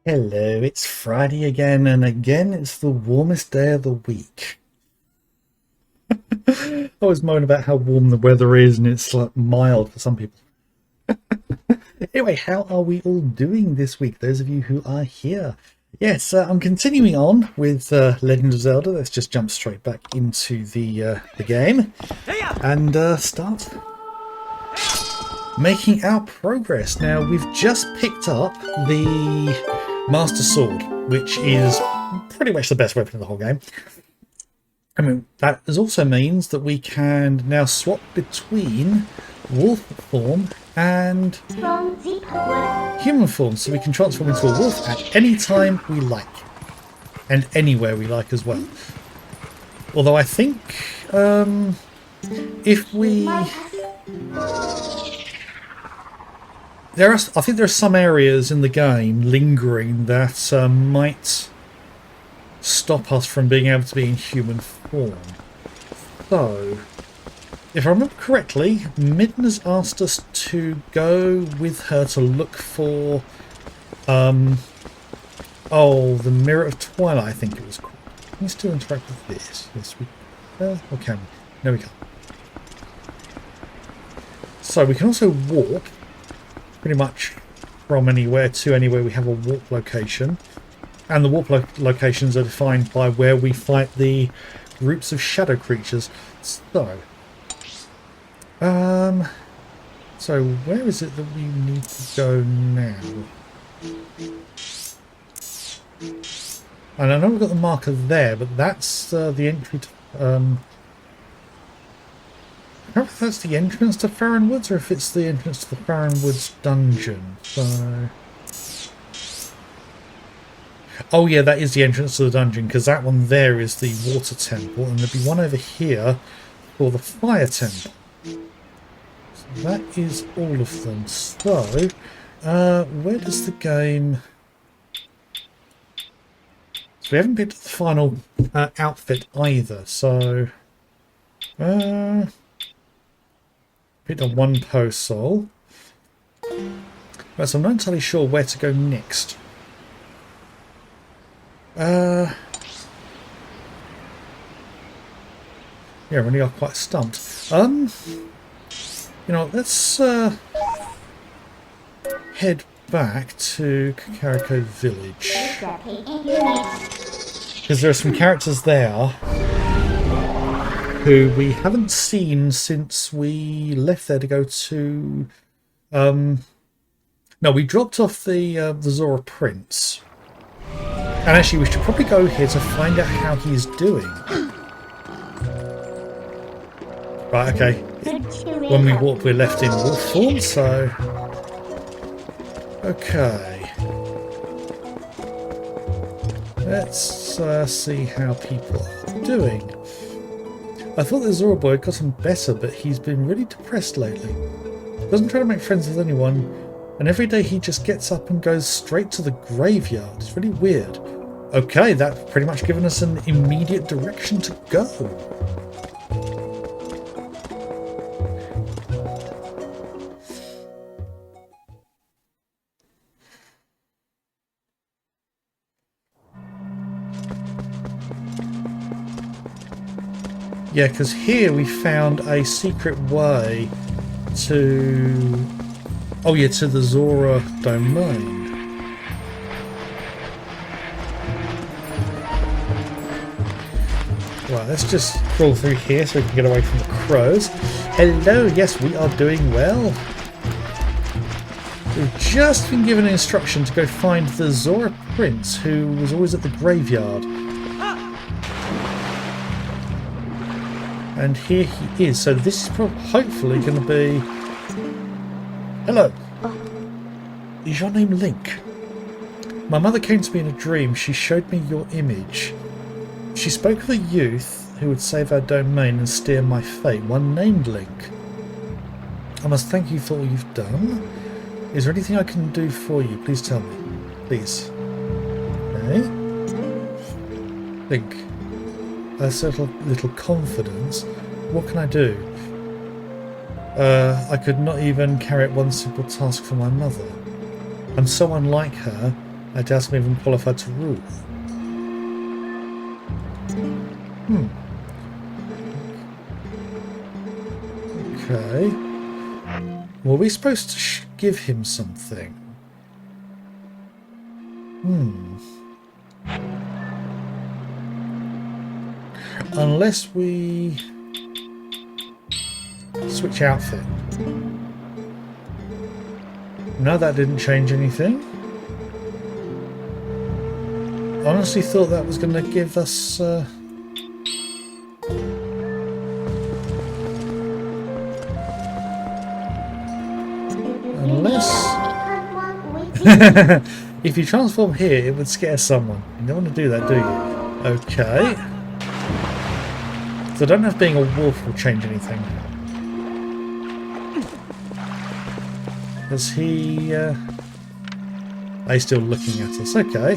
Hello, it's Friday again, and again it's the warmest day of the week. I always moan about how warm the weather is, and it's like mild for some people. Anyway, how are we all doing this week, those of you who are here? Yes, I'm continuing on with Legend of Zelda. Let's just jump straight back into the game and start making our progress. Now, we've just picked up the Master Sword, which is pretty much the best weapon in the whole game. I mean, that also means that we can now swap between wolf form and human form, so we can transform into a wolf at any time we like, and anywhere we like as well. Although I think if we... I think there are some areas in the game lingering that might stop us from being able to be in human form. So, if I remember correctly, Midden has asked us to go with her to look for, the Mirror of Twilight, I think it was called. Can we still interact with this? Yes, we... or can we? No, we can't. So, we can also warp pretty much from anywhere to anywhere we have a warp location. And the warp locations are defined by where we fight the groups of shadow creatures. So where is it that we need to go now? And I know we've got the marker there, but that's the entry to... I don't know if that's the entrance to Farron Woods or if it's the entrance to the Farron Woods dungeon. So... Oh yeah, that is the entrance to the dungeon, because that one there is the water temple, and there'll be one over here for the fire temple. So that is all of them. So, where does the game... So we haven't picked up the final outfit either, so... picked up one post soul. Right, so I'm not entirely sure where to go next. Yeah, really are quite stumped. You know, let's head back to Kakariko Village, because there are some characters there who we haven't seen since we left there to go to... No, we dropped off the Zora Prince. And actually, we should probably go here to find out how he's doing. Right, okay. When we walked, we're left in wolf form, so... Okay. Let's see how people are doing. I thought the Zora boy had gotten better, but he's been really depressed lately. Doesn't try to make friends with anyone, and every day he just gets up and goes straight to the graveyard. It's really weird. Okay, that's pretty much given us an immediate direction to go. Yeah, because here we found a secret way to... Oh yeah, to the Zora domain. Right, let's just crawl through here so we can get away from the crows. Hello, yes, we are doing well. We've just been given an instruction to go find the Zora Prince, who was always at the graveyard. And here he is, so this is hopefully going to be... Hello. Is your name Link? My mother came to me in a dream. She showed me your image. She spoke of a youth who would save our domain and steer my fate, one named Link. I must thank you for all you've done. Is there anything I can do for you? Please tell me. Please. Okay. Link. That's a little confidence. What can I do? I could not even carry out one simple task for my mother. I'm so unlike her. I doubt I'm even qualified to rule. Okay. Were we supposed to give him something? Unless we switch outfit. No, that didn't change anything. Honestly thought that was going to give us... Unless... If you transform here, it would scare someone. You don't want to do that, do you? Okay. So I don't know if being a wolf will change anything. Is he... he's still looking at us. Okay.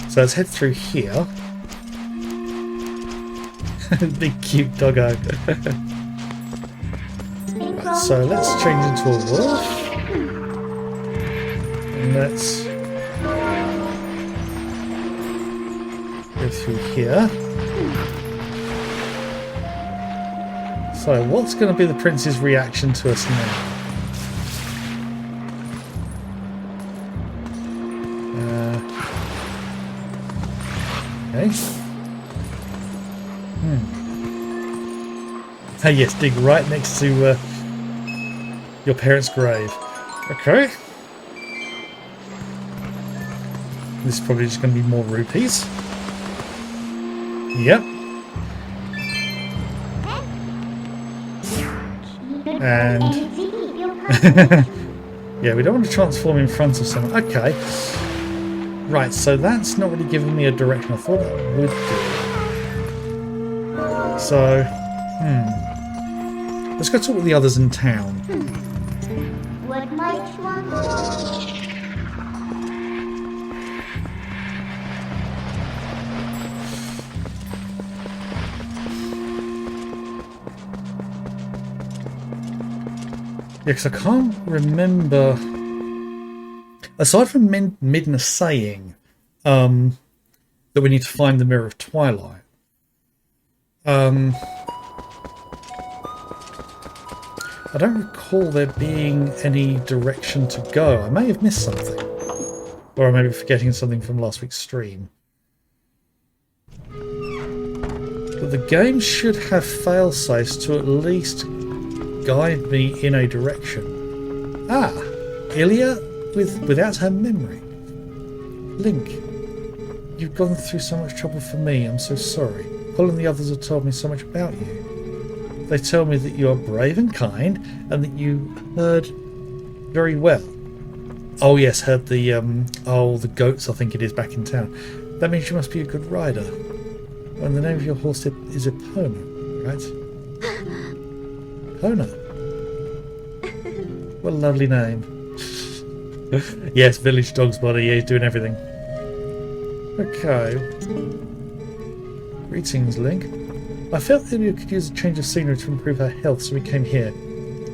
So let's head through here. Big cute doggo. Right, so let's change into a wolf. And let's go through here. So what's going to be the prince's reaction to us now? Okay. Ah, yes, dig right next to your parents' grave. Okay. This is probably just going to be more rupees. Yep. And yeah, we don't want to transform in front of someone. Okay. Right, so that's not really giving me a direction. I thought that would do. So, let's go talk with the others in town. What might you want? Yeah, because I can't remember... Aside from Midna saying that we need to find the Mirror of Twilight, I don't recall there being any direction to go. I may have missed something. Or I may be forgetting something from last week's stream. But the game should have fail-safes to at least guide me in a direction. Ah! Ilya without her memory. Link, you've gone through so much trouble for me. I'm so sorry. Paul and the others have told me so much about you. They tell me that you are brave and kind, and that you heard very well. Oh yes, heard the the goats, I think it is, back in town. That means you must be a good rider. And the name of your horse is Epona, right? Epona. What a lovely name. Yes, village dog's body. Yeah, he's doing everything. Okay. Greetings, Link. I felt that you could use a change of scenery to improve her health, so we came here.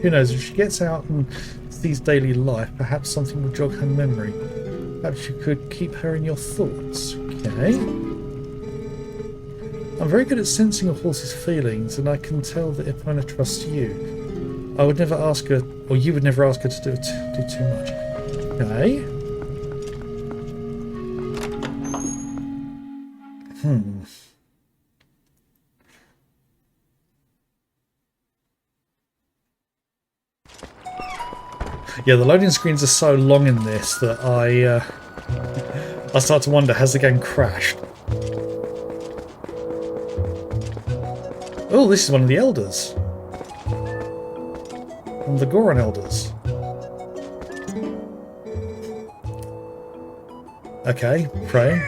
Who knows, if she gets out and sees daily life, perhaps something will jog her memory. Perhaps you could keep her in your thoughts. Okay. I'm very good at sensing a horse's feelings, and I can tell that Epona trusts you. I would never ask her, or you would never ask her to do too much. Okay. Yeah, the loading screens are so long in this that I start to wonder, has the game crashed? Oh, this is one of the elders. One of the Goron elders. Okay, praying.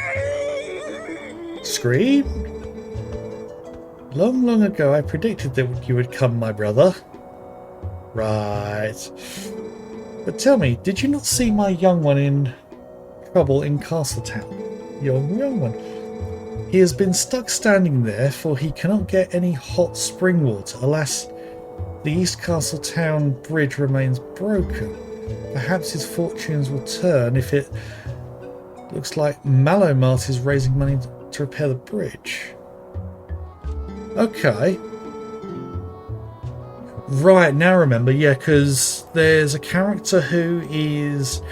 Scream? Long, long ago I predicted that you would come, my brother. Right. But tell me, did you not see my young one in trouble in Castletown? Your young one. He has been stuck standing there, for he cannot get any hot spring water. Alas, the East Castletown bridge remains broken. Perhaps his fortunes will turn if it looks like Malomart is raising money to repair the bridge. Okay. Right, now remember, yeah, because there's a character who is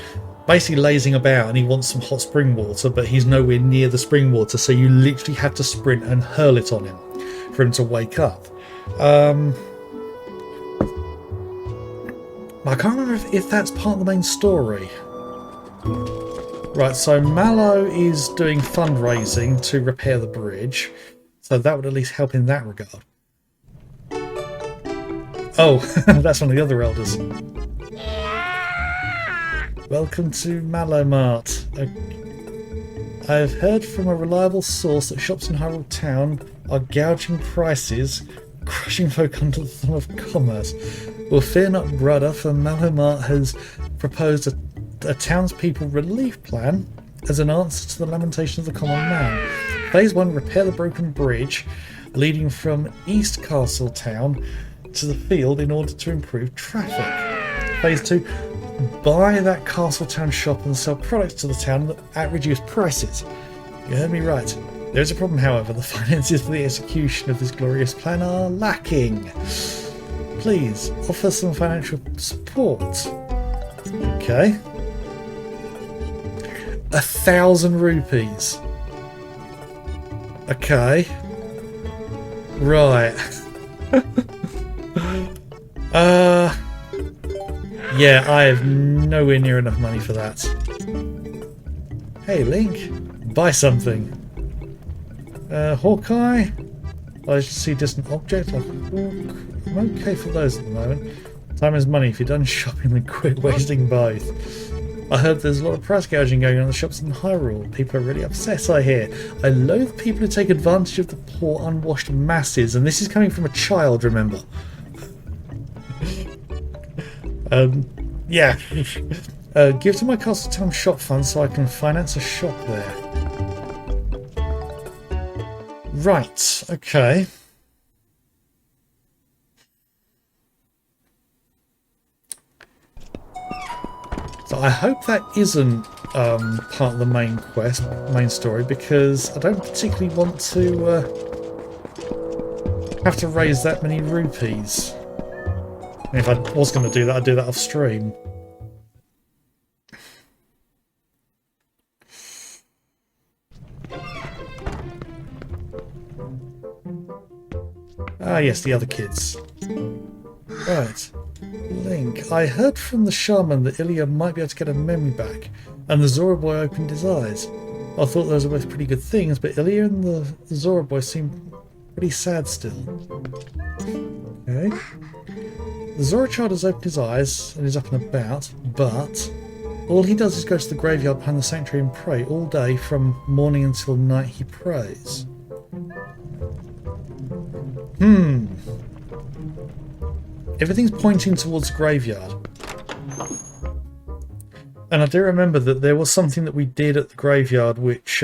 basically lazing about and he wants some hot spring water, but he's nowhere near the spring water, so you literally have to sprint and hurl it on him for him to wake up. I can't remember if that's part of the main story. Right, so Mallow is doing fundraising to repair the bridge, so that would at least help in that regard. Oh, that's one of the other elders. Welcome to Malomart. I've heard from a reliable source that shops in Hyrule Town are gouging prices, crushing folk under the thumb of commerce. Well, fear not, brother, for Malomart has proposed a townspeople relief plan as an answer to the lamentation of the common man. Phase 1, repair the broken bridge leading from East Castle Town to the field in order to improve traffic. Phase 2, buy that Castletown shop and sell products to the town at reduced prices. You heard me right. There is a problem, however. The finances for the execution of this glorious plan are lacking. Please, offer some financial support. Okay. 1,000 rupees. Okay. Right. Yeah, I have nowhere near enough money for that. Hey, Link, buy something. Hawkeye? I see distant object like hawk. I'm okay for those at the moment. Time is money. If you're done shopping, then quit wasting both. I heard there's a lot of price gouging going on in the shops in Hyrule. People are really upset, I hear. I loathe people who take advantage of the poor, unwashed masses, and this is coming from a child, remember. Yeah. Give to my Castletown shop fund so I can finance a shop there. Right, okay. So I hope that isn't part of the main quest, main story, because I don't particularly want to have to raise that many rupees. And if I was going to do that, I'd do that off stream. Ah, yes, the other kids. Right. Link, I heard from the shaman that Ilya might be able to get a memory back, and the Zora boy opened his eyes. I thought those were both pretty good things, but Ilya and the Zora boy seem pretty sad still. Okay. The Zora child has opened his eyes and is up and about, but all he does is go to the graveyard behind the sanctuary and pray all day. From morning until night he prays. Everything's pointing towards the graveyard. And I do remember that there was something that we did at the graveyard which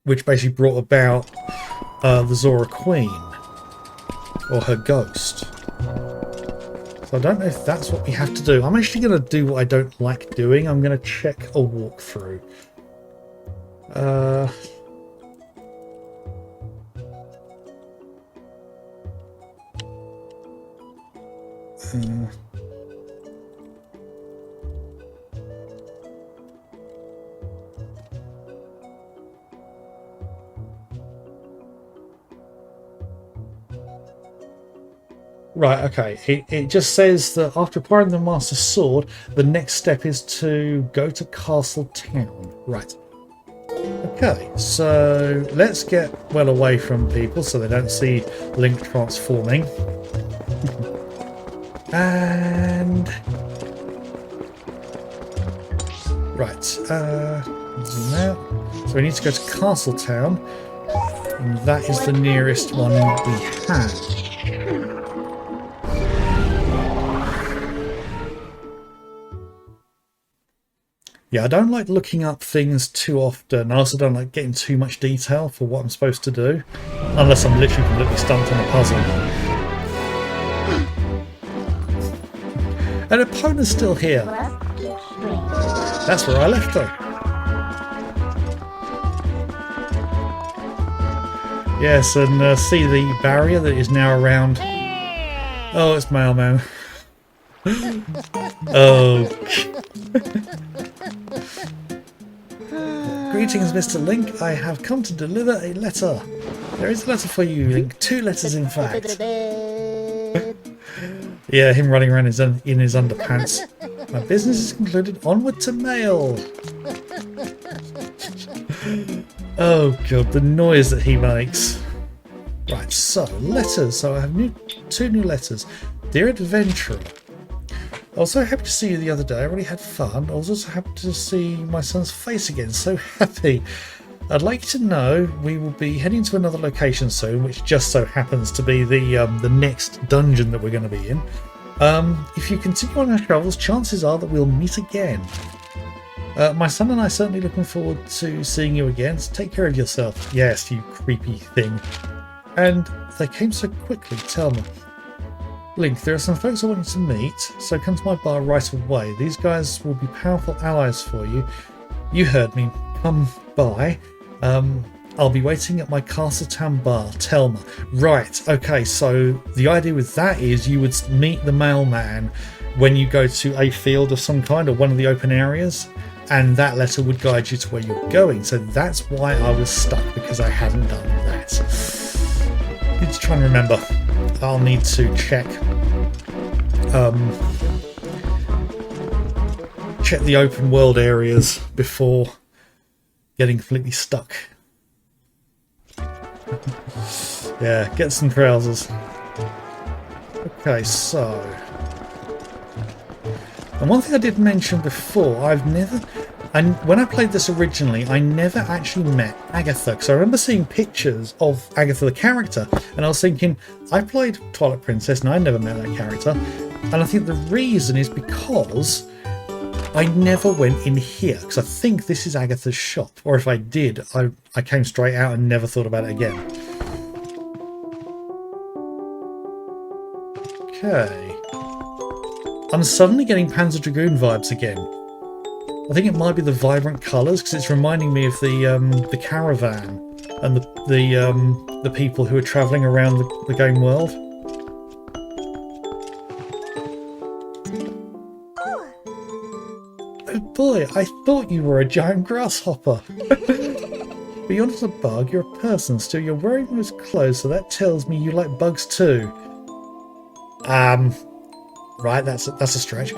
basically brought about the Zora Queen. Or her ghost. So I don't know if that's what we have to do. I'm actually going to do what I don't like doing. I'm going to check a walkthrough. Right, okay. It just says that after acquiring the Master Sword, the next step is to go to Castle Town. Right. Okay, so let's get well away from people so they don't see Link transforming. And... right, zoom out. So we need to go to Castle Town, and that is the nearest one we have. Yeah, I don't like looking up things too often. I also don't like getting too much detail for what I'm supposed to do, unless I'm literally completely stumped on a puzzle. And Epona's still here. Plus each string. That's where I left her. Yes, and see the barrier that is now around. Oh, it's Mailman. Oh. Greetings, Mr. Link. I have come to deliver a letter. There is a letter for you, Link. 2 letters, in fact. Yeah, him running around in his underpants. My business is concluded. Onward to mail. Oh god, the noise that he makes. Right, so letters. So I have 2 new letters. Dear Adventurer, I was so happy to see you the other day. I really had fun. I was also happy to see my son's face again. So happy. I'd like you to know we will be heading to another location soon, which just so happens to be the next dungeon that we're going to be in. If you continue on our travels, chances are that we'll meet again. My son and I are certainly looking forward to seeing you again, so take care of yourself. Yes, you creepy thing. And they came so quickly, tell me. Link, there are some folks I want you to meet, so come to my bar right away. These guys will be powerful allies for you. You heard me. Come by. I'll be waiting at my Castletown bar, Telma. Right, okay, so the idea with that is you would meet the mailman when you go to a field of some kind or one of the open areas, and that letter would guide you to where you're going. So that's why I was stuck, because I hadn't done that. Need to try and remember. I'll need to check check the open world areas before getting completely stuck. Yeah, get some trousers. Okay, so... And one thing I did mention before, and when I played this originally, I never actually met Agatha, because I remember seeing pictures of Agatha the character, and I was thinking, I played Twilight Princess and I never met that character, and I think the reason is because I never went in here, because I think this is Agatha's shop, or if I did, I came straight out and never thought about it again. Okay. I'm suddenly getting Panzer Dragoon vibes again. I think it might be the vibrant colours, because it's reminding me of the caravan and the people who are travelling around the game world. Oh boy, I thought you were a giant grasshopper. But you're not a bug, you're a person. Still, you're wearing those clothes, so that tells me you like bugs too. Right, that's a stretch.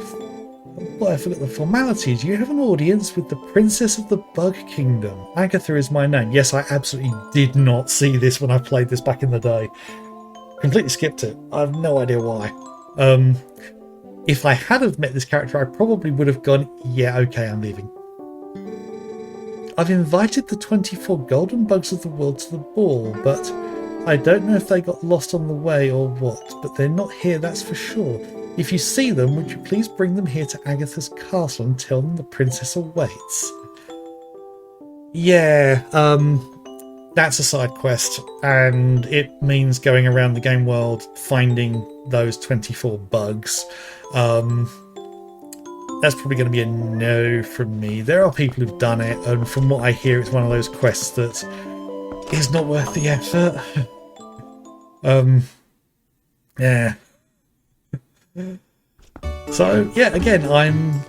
But I forgot the formalities. You have an audience with the Princess of the Bug Kingdom. Agatha is my name. Yes, I absolutely did not see this when I played this back in the day. Completely skipped it. I have no idea why. If I had have met this character, I probably would have gone, yeah, okay, I'm leaving. I've invited the 24 golden bugs of the world to the ball, but I don't know if they got lost on the way or what, but they're not here, that's for sure. If you see them, would you please bring them here to Agatha's castle and tell them the princess awaits? Yeah, that's a side quest, and it means going around the game world finding those 24 bugs. That's probably going to be a no from me. There are people who've done it, and from what I hear, it's one of those quests that is not worth the effort. Yeah. So, yeah, again, I'm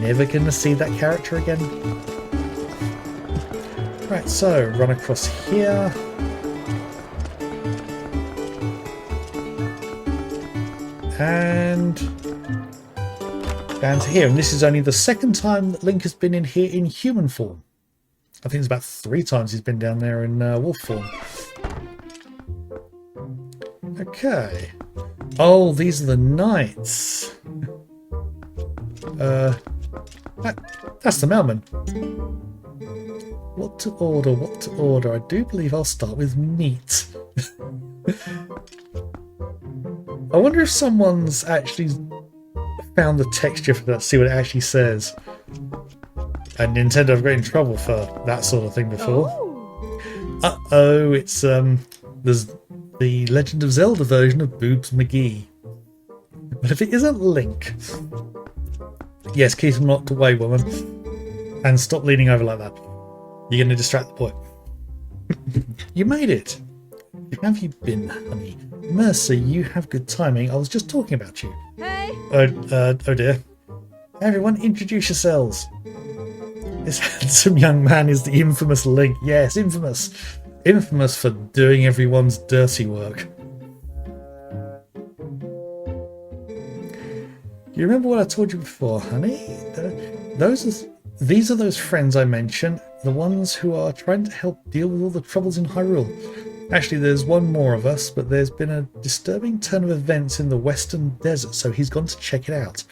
never going to see that character again. Right, so, run across here. And down to here. And this is only the second time that Link has been in here in human form. I think it's about 3 times he's been down there in wolf form. Okay. Oh, these are the knights. That's the mailman. What to order, what to order? I do believe I'll start with meat. I wonder if someone's actually found the texture for that, see what it actually says. And Nintendo have got in trouble for that sort of thing before. Uh-oh, it's there's the Legend of Zelda version of Boobs McGee. But if it isn't Link... Yes, keep him locked away, woman. And stop leaning over like that. You're going to distract the boy. You made it. How have you been, honey? Mercy, you have good timing. I was just talking about you. Hey! Oh dear. Everyone, introduce yourselves. This handsome young man is the infamous Link. Yes, infamous. Infamous for doing everyone's dirty work. You remember what I told you before, honey? These are those friends I mentioned, the ones who are trying to help deal with all the troubles in Hyrule. Actually, there's one more of us, but there's been a disturbing turn of events in the Western Desert, so he's gone to check it out.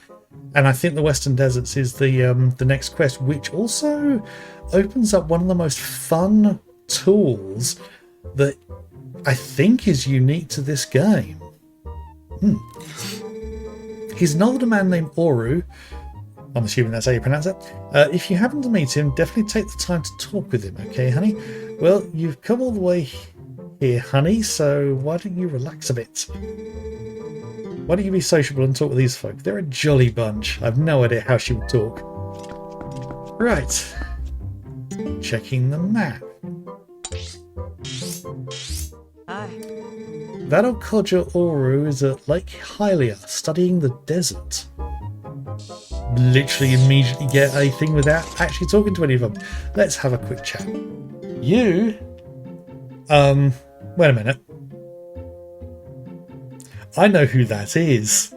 And I think the Western Deserts is the next quest, which also opens up one of the most fun tools that I think is unique to this game. He's an older man named Oru. I'm assuming that's how you pronounce it. If you happen to meet him, definitely take the time to talk with him, okay, honey? Well, you've come all the way here, honey, so why don't you relax a bit? Why don't you be sociable and talk with these folk? They're a jolly bunch. I've no idea how she would talk. Right. Checking the map. Hi. That old codger Oru is at Lake Hylia, studying the desert. Literally immediately get a thing without actually talking to any of them. Let's have a quick chat. You... wait a minute. I know who that is.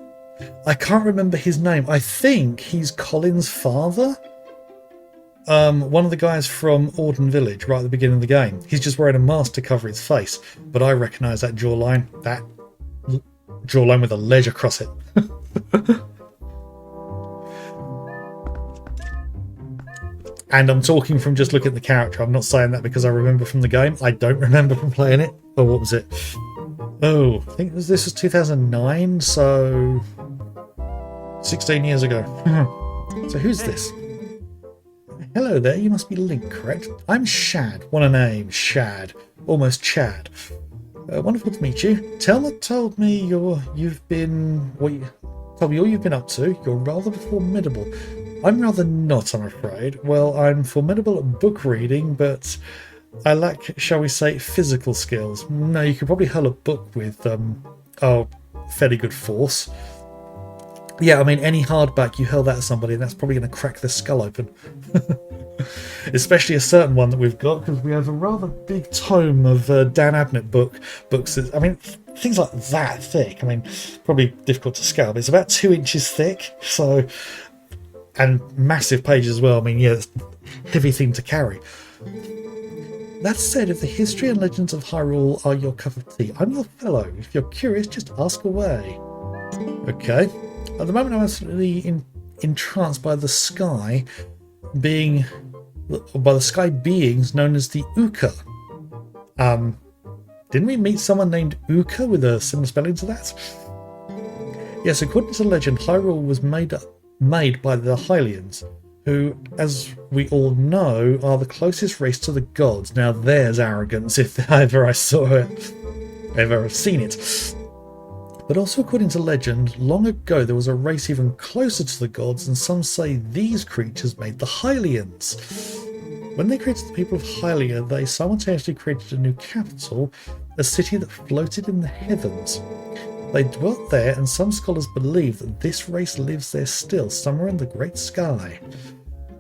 I can't remember his name. I think he's Colin's father. One of the guys from Auden Village right at the beginning of the game. He's just wearing a mask to cover his face. But I recognise that jawline. That jawline with a ledge across it. And I'm talking from just looking at the character. I'm not saying that because I remember from the game. I don't remember from playing it. Oh, what was it? Oh, I think this was 2009, so 16 years ago. So who's this? Hello there, you must be Link, correct? I'm Shad. What a name, Shad. Almost Chad. Wonderful to meet you. Telma told me you've been all you've been up to. You're rather formidable. I'm rather not, I'm afraid. Well, I'm formidable at book reading, but I lack, shall we say, physical skills. No, you could probably hurl a book with, fairly good force. Yeah, I mean, any hardback, you hurl that at somebody, and that's probably going to crack their skull open. Especially a certain one that we've got, because we have a rather big tome of Dan Abnett books. I mean, things like that thick. I mean, probably difficult to scale, but it's about 2 inches thick, so... And massive pages as well. I mean, yeah, it's a heavy thing to carry. That said, if the history and legends of Hyrule are your cup of tea, I'm your fellow. If you're curious, just ask away. Okay. At the moment, I'm absolutely entranced by the sky beings known as the Uka. Didn't we meet someone named Uka with a similar spelling to that? Yes, according to legend, Hyrule was made by the Hylians, who, as we all know, are the closest race to the gods. Now there's arrogance, if ever I saw it, ever seen it. But also according to legend, long ago there was a race even closer to the gods, and some say these creatures made the Hylians. When they created the people of Hylia, they simultaneously created a new capital, a city that floated in the heavens. They dwelt there, and some scholars believe that this race lives there still, somewhere in the great sky.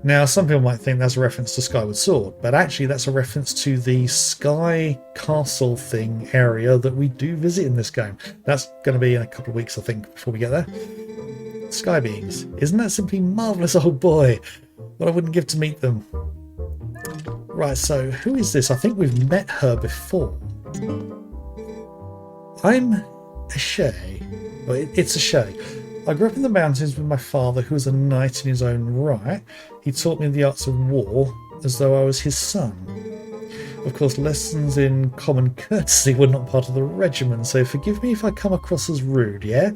Now, some people might think that's a reference to Skyward Sword, but actually that's a reference to the Sky Castle thing area that we do visit in this game. That's going to be in a couple of weeks, I think, before we get there. Sky beings. Isn't that simply marvellous, old boy? What I wouldn't give to meet them. Right, so who is this? I think we've met her before. I'm Ashay. Well, it's Ashay. I grew up in the mountains with my father, who was a knight in his own right. He taught me the arts of war as though I was his son. Of course, lessons in common courtesy were not part of the regiment, so forgive me if I come across as rude, yeah?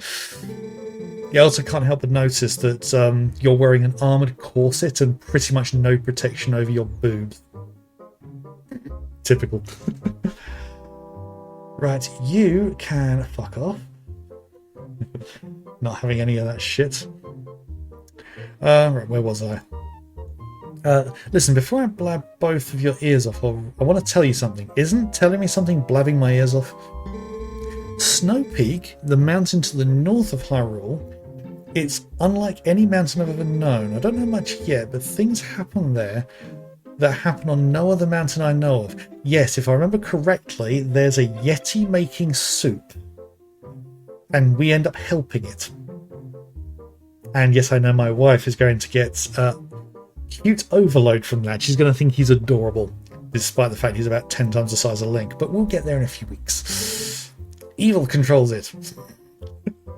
I also can't help but notice that you're wearing an armoured corset and pretty much no protection over your boobs. Typical. Right, you can fuck off. not having any of that shit. Right, where was I? Listen, before I blab both of your ears off, I want to tell you something. Isn't telling me something blabbing my ears off? Snow Peak, the mountain to the north of Hyrule, it's unlike any mountain I've ever known. I don't know much yet, but things happen there that happen on no other mountain I know of. Yes, if I remember correctly, there's a Yeti making soup, and we end up helping it. And yes, I know my wife is going to get cute overload from that. She's going to think he's adorable, despite the fact he's about 10 times the size of Link, but we'll get there in a few weeks. Evil controls it.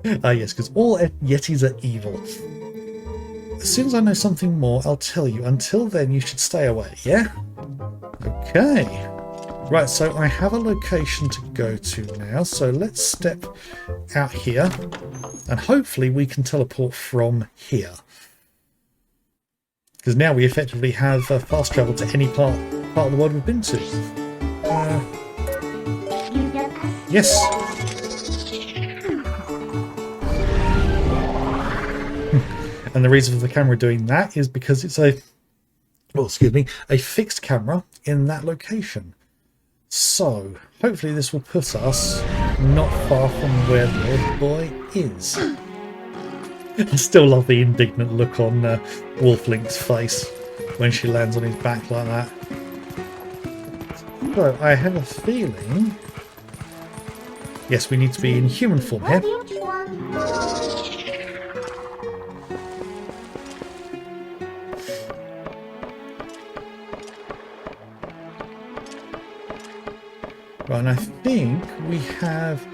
Yes, because all Yetis are evil. As soon as I know something more, I'll tell you. Until then, you should stay away, yeah? Okay. Right, so I have a location to go to now, so let's step out here, and hopefully we can teleport from here. Because now we effectively have fast travel to any part of the world we've been to. Yes. And the reason for the camera doing that is because it's a fixed camera in that location. So, hopefully this will put us not far from where the old boy is. I still love the indignant look on Wolf Link's face when she lands on his back like that. So, I have a feeling... Yes, we need to be in human form here. Right, and I think we have...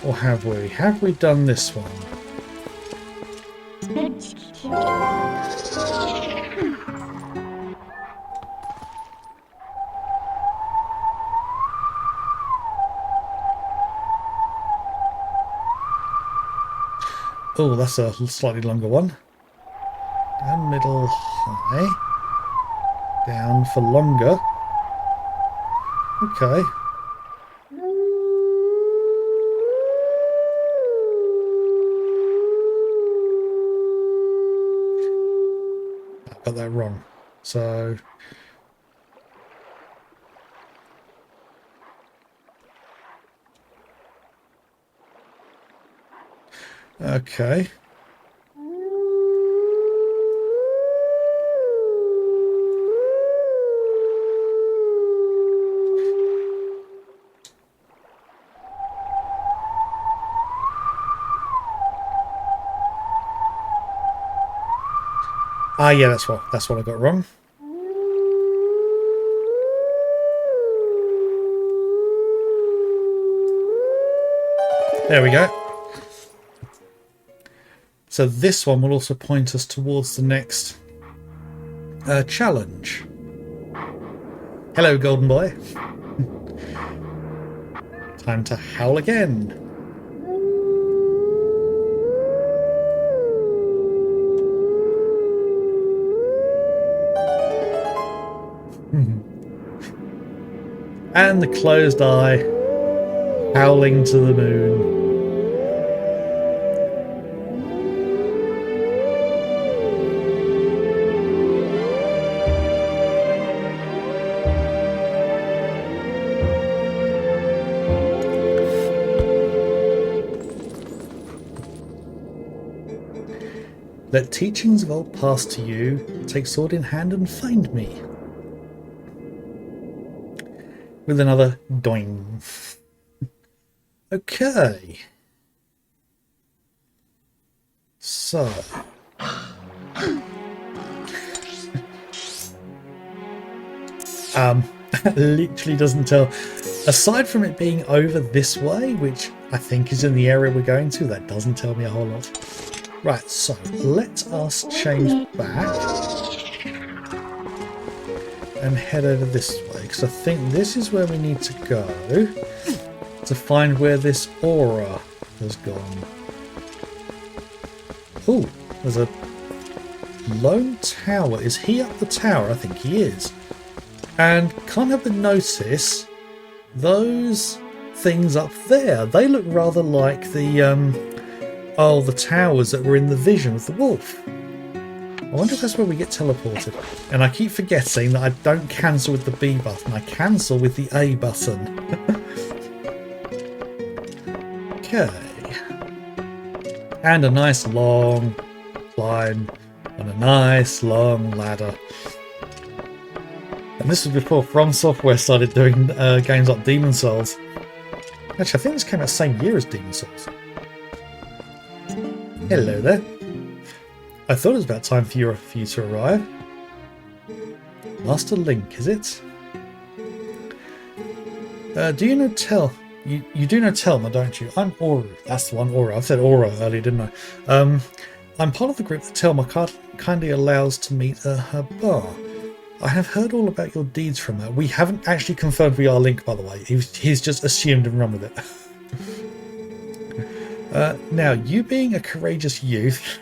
Or have we? Have we done this one? Oh, that's a slightly longer one. Down, middle, high. Down for longer. Okay. I got that wrong. So... Okay. Ah, yeah, that's what I got wrong. There we go. So this one will also point us towards the next challenge. Hello, golden boy. Time to howl again. And the closed eye, howling to the moon. Let teachings of old pass to you, take sword in hand and find me. With another doing. Okay. So. Literally doesn't tell. Aside from it being over this way, which I think is in the area we're going to, that doesn't tell me a whole lot. Right, so let us change back and head over this way, because I think this is where we need to go to find where this aura has gone. Oh, there's a lone tower. Is he up the tower? I think he is. And can't help but notice those things up there? They look rather like the the towers that were in the vision of the wolf. I wonder if that's where we get teleported. And I keep forgetting that I don't cancel with the B button. I cancel with the A button. Okay. And a nice long climb on a nice long ladder. And this was before From Software started doing games like Demon Souls. Actually, I think this came out the same year as Demon Souls. Hello there. I thought it was about time for you to arrive. Master Link, is it? Do you know You do know Telma, don't you? I'm Oru. That's the one, Aura. I said Aura earlier, didn't I? I'm part of the group that Telma kindly allows to meet at her bar. I have heard all about your deeds from her. We haven't actually confirmed we are Link, by the way. He's just assumed and run with it. Now, you being a courageous youth,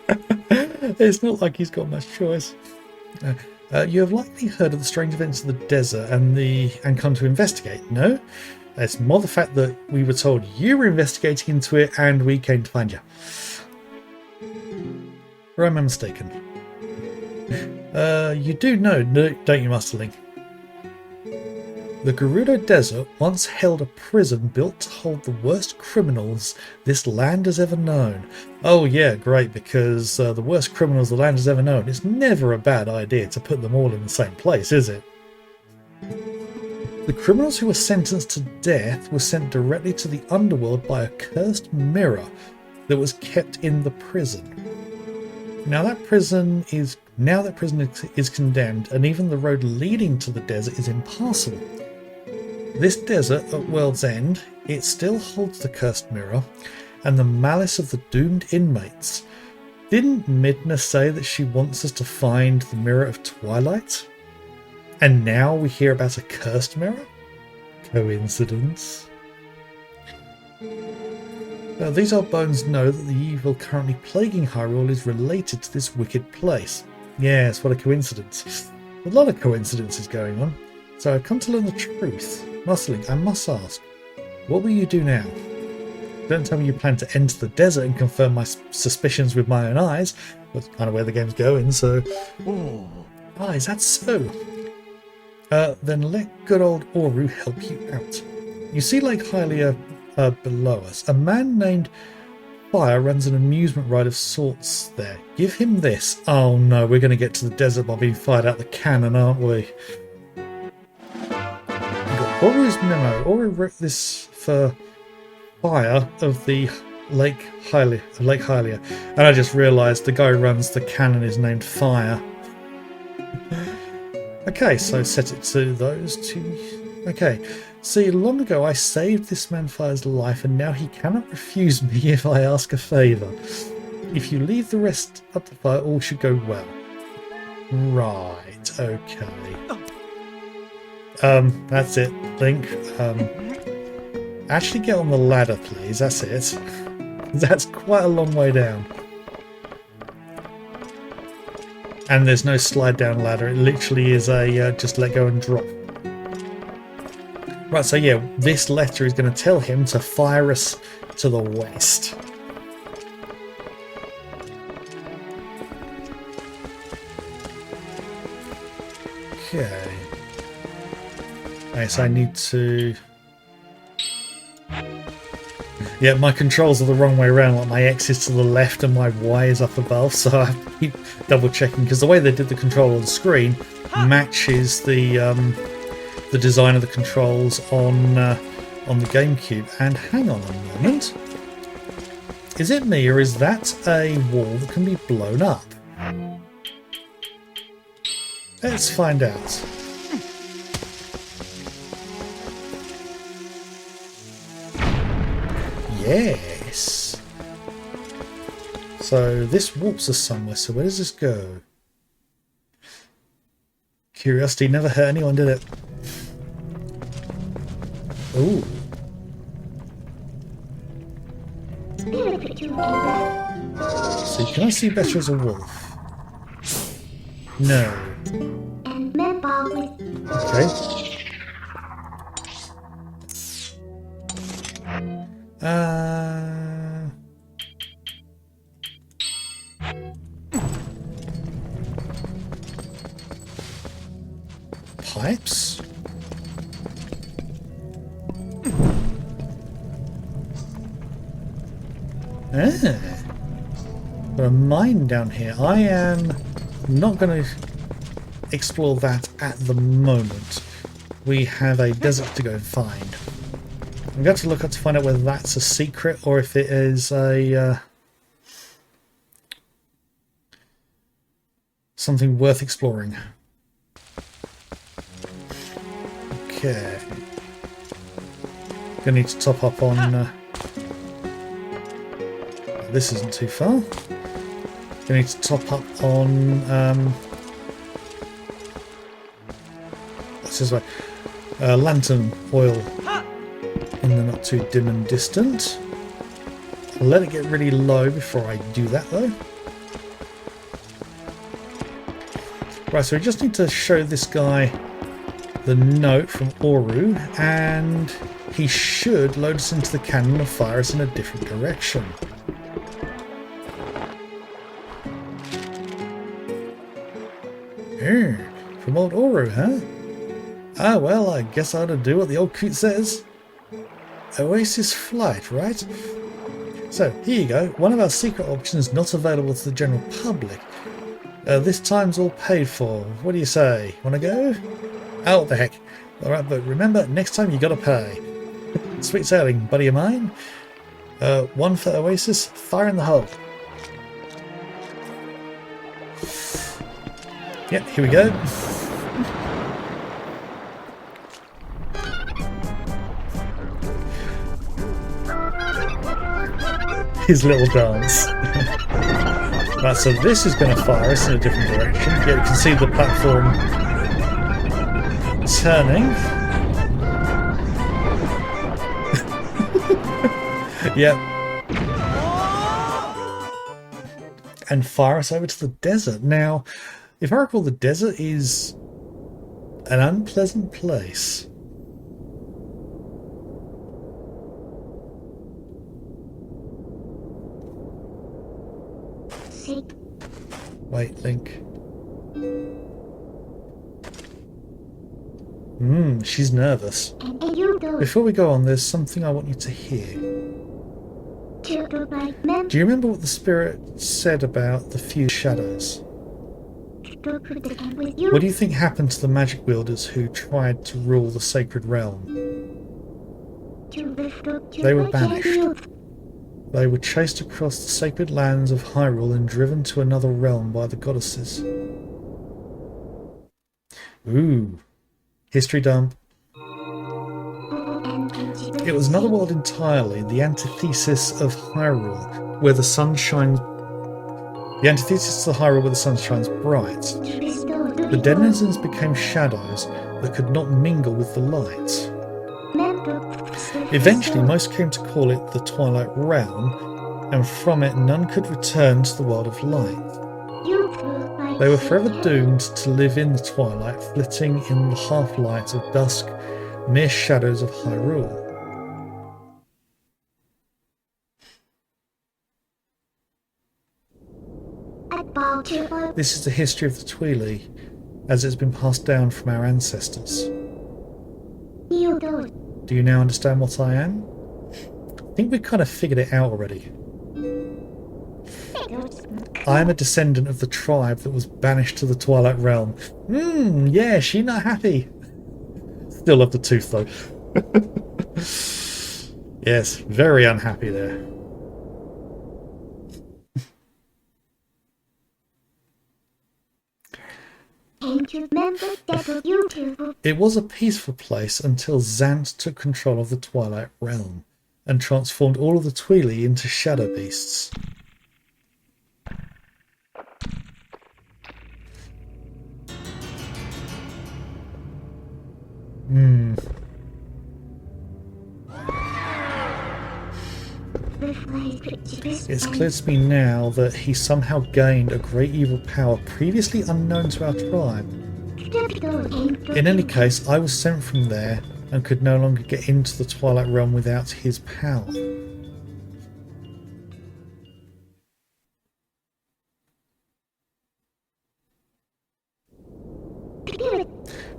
it's not like he's got much choice. You have likely heard of the strange events of the desert and come to investigate, no? It's more the fact that we were told you were investigating into it and we came to find you. Or am I mistaken? You do know, don't you, Master Link? The Gerudo Desert once held a prison built to hold the worst criminals this land has ever known. Oh yeah, great, because the worst criminals the land has ever known. It's never a bad idea to put them all in the same place, is it? The criminals who were sentenced to death were sent directly to the underworld by a cursed mirror that was kept in the prison. Now that prison is condemned, and even the road leading to the desert is impassable. This desert at World's End, it still holds the cursed mirror and the malice of the doomed inmates. Didn't Midna say that she wants us to find the Mirror of Twilight? And now we hear about a cursed mirror? Coincidence? These old bones know that the evil currently plaguing Hyrule is related to this wicked place. Yes, what a coincidence. A lot of coincidences going on. So I've come to learn the truth. Master Link, I must ask, what will you do now? Don't tell me you plan to enter the desert and confirm my suspicions with my own eyes. That's kind of where the game's going, so... Oh, is that so? Then let good old Oru help you out. You see Lake Hylia below us. A man named Fire runs an amusement ride of sorts there. Give him this. Oh no, we're going to get to the desert by being fired out the cannon, aren't we? We've got Oru's memo. Oru wrote this for Fire of the Lake Hylia. And I just realised the guy who runs the cannon is named Fire. Okay, so set it to those two. Okay, see, long ago I saved this man Fire's life, and now he cannot refuse me if I ask a favour. If you leave the rest up to Fire, all should go well. Right, okay. That's it, Link. Actually get on the ladder, please, that's it. That's quite a long way down. And there's no slide down ladder, it literally is a just let go and drop. Right, so yeah, this letter is going to tell him to fire us to the west. Okay. Okay, so I need to... Yeah, my controls are the wrong way around, like my X is to the left and my Y is up above, so I have to keep double checking, because the way they did the control on the screen matches the design of the controls on the Gamecube. And hang on a moment, is it me or is that a wall that can be blown up? Let's find out. Yes. So this warps us somewhere, so where does this go? Curiosity never hurt anyone, did it? Ooh. So can I see better as a wolf? No. Okay. Pipes? Got a mine down here. I am not going to explore that at the moment. We have a desert to go and find. I'm going to look up to find out whether that's a secret or if it is a something worth exploring. Okay. Gonna need to top up on. This isn't too far. Gonna need to top up on. What's this way? Lantern oil in the not too dim and distant. I'll let it get really low before I do that though. Right, so we just need to show this guy the note from Oru, and he should load us into the cannon and fire us in a different direction. From old Oru, huh? Ah, well, I guess I ought to do what the old coot says. Oasis flight, right? So, here you go. One of our secret options not available to the general public. This time's all paid for. What do you say? Wanna go? Oh, the heck. Alright, but remember, next time you gotta pay. Sweet sailing, buddy of mine. One for Oasis, fire in the hole. Yep, here we go. His little dance. Right, so this is going to fire us in a different direction. Yeah, you can see the platform turning. Yep. And fire us over to the desert. Now, if I recall, the desert is an unpleasant place. Wait, Link. She's nervous. Before we go on, there's something I want you to hear. Do you remember what the spirit said about the few shadows? What do you think happened to the magic wielders who tried to rule the sacred realm? They were banished. They were chased across the sacred lands of Hyrule and driven to another realm by the goddesses. Ooh. History dump. It was another world entirely, the antithesis of Hyrule, where the sun shines... The antithesis to Hyrule where the sun shines bright. The denizens became shadows that could not mingle with the light. Eventually, most came to call it the Twilight Realm, and from it none could return to the world of light. They were forever doomed to live in the twilight, flitting in the half-light of dusk, mere shadows of Hyrule. This is the history of the Twili, as it's been passed down from our ancestors. Do you now understand what I am? I think we've kind of figured it out already. I am a descendant of the tribe that was banished to the Twilight Realm. Yeah, she not happy. Still love the tooth though. Yes, very unhappy there. It was a peaceful place until Zant took control of the Twilight Realm and transformed all of the Twili into shadow beasts. It's clear to me now that he somehow gained a great evil power previously unknown to our tribe. In any case, I was sent from there and could no longer get into the Twilight Realm without his power.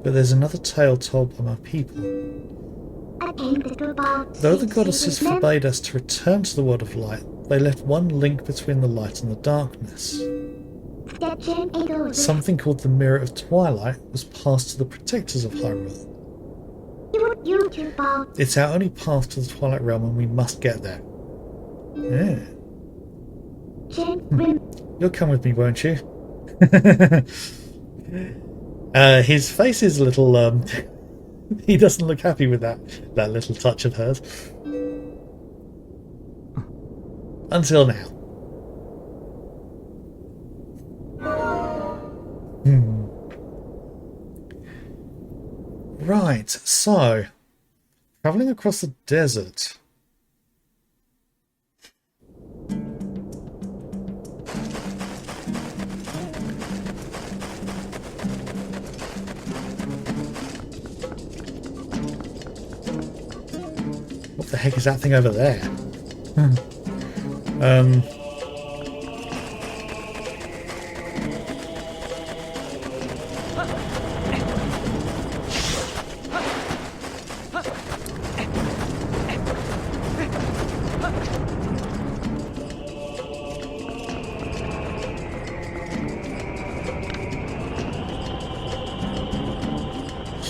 But there's another tale told by my people. Though the goddesses forbade us to return to the world of light, they left one link between the light and the darkness. Something called the Mirror of Twilight was passed to the protectors of Hyrule. It's our only path to the Twilight Realm and we must get there. Yeah. You'll come with me, won't you? His face is a little, he doesn't look happy with that little touch of hers. Until now. Right, so, travelling across the desert. What the heck is that thing over there?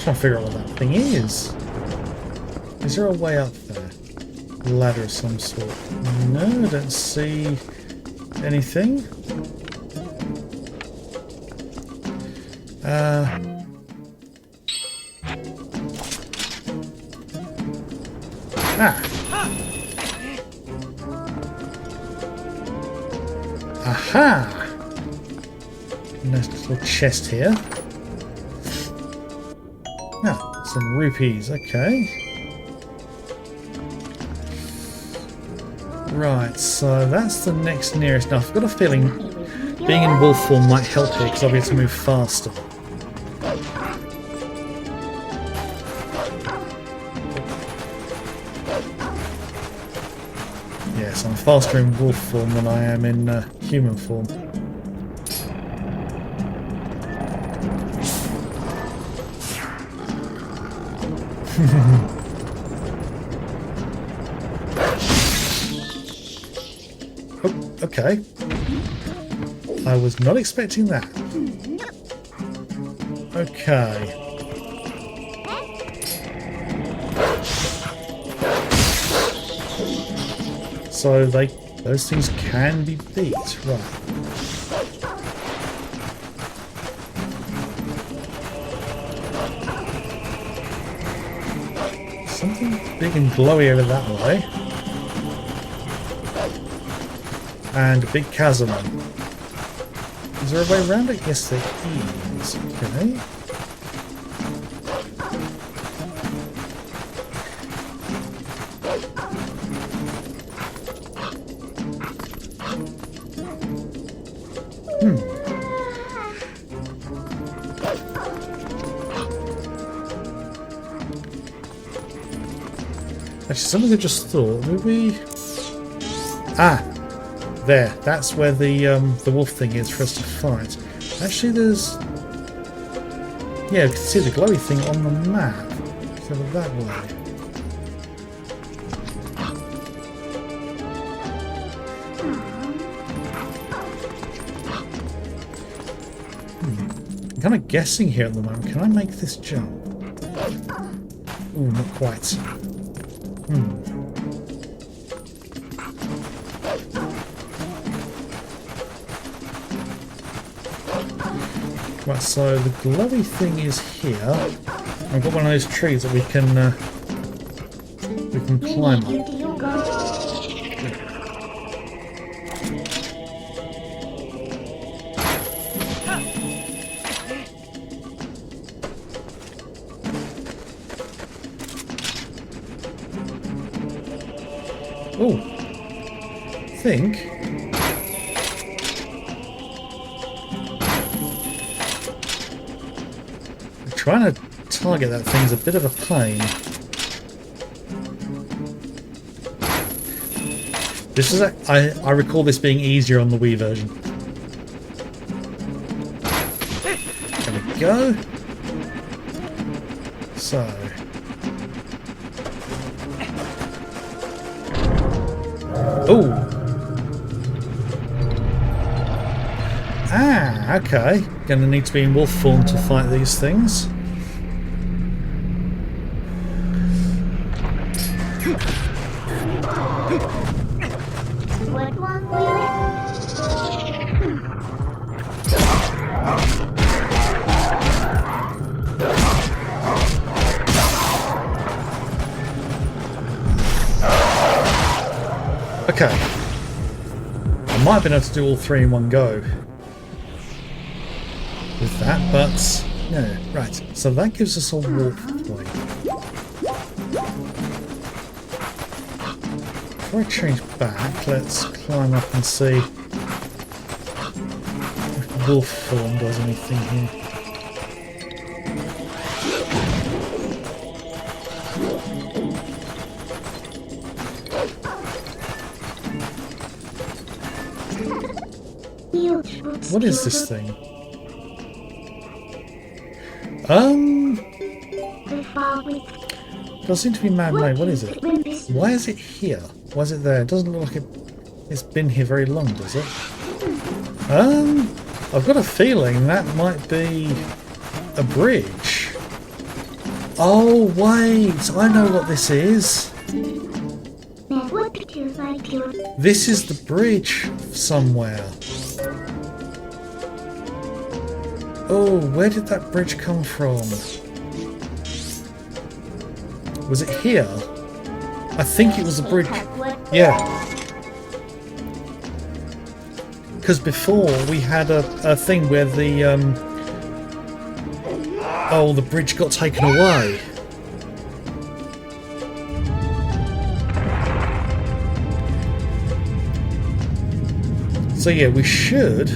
Trying to figure out what that thing is. Is there a way up there? A ladder of some sort? No, I don't see anything. Aha! Nice little chest here. Some rupees, okay. Right, so that's the next nearest. Now, I've got a feeling being in wolf form might help here because I'll be able to move faster. Yes, I'm faster in wolf form than I am in human form. Oh, okay. I was not expecting that. Okay. So those things can be beat, right? Something big and glowy over that way. And a big chasm. Is there a way around it? Yes, there is. Okay. Actually, something I just thought. Maybe. There. That's where the wolf thing is for us to fight. Actually, there's. Yeah, you can see the glowy thing on the map. So that way. I'm kind of guessing here at the moment. Can I make this jump? Ooh, not quite. Right, so the glowy thing is here. I've got one of those trees that we can climb up. Oh, I think. Trying to target that thing is a bit of a pain. This is I recall this being easier on the Wii version. There we go. So. Oh. Ah, okay. Gonna need to be in wolf form to fight these things. What one will it? Okay. I might have been able to do all three in one go with that, but no. Right. So that gives us a warp point. Before I change back, let's climb up and see if wolf form does anything here. What is this thing? Does seem to be man-made. What is it? Why is it here? Why is it there? It doesn't look like it's been here very long, does it? I've got a feeling that might be a bridge. Oh wait, I know what this is. This is the bridge somewhere. Oh, where did that bridge come from? Was it here? I think it was a bridge. Yeah. Because before we had a thing where the oh, the bridge got taken away. So yeah, we should.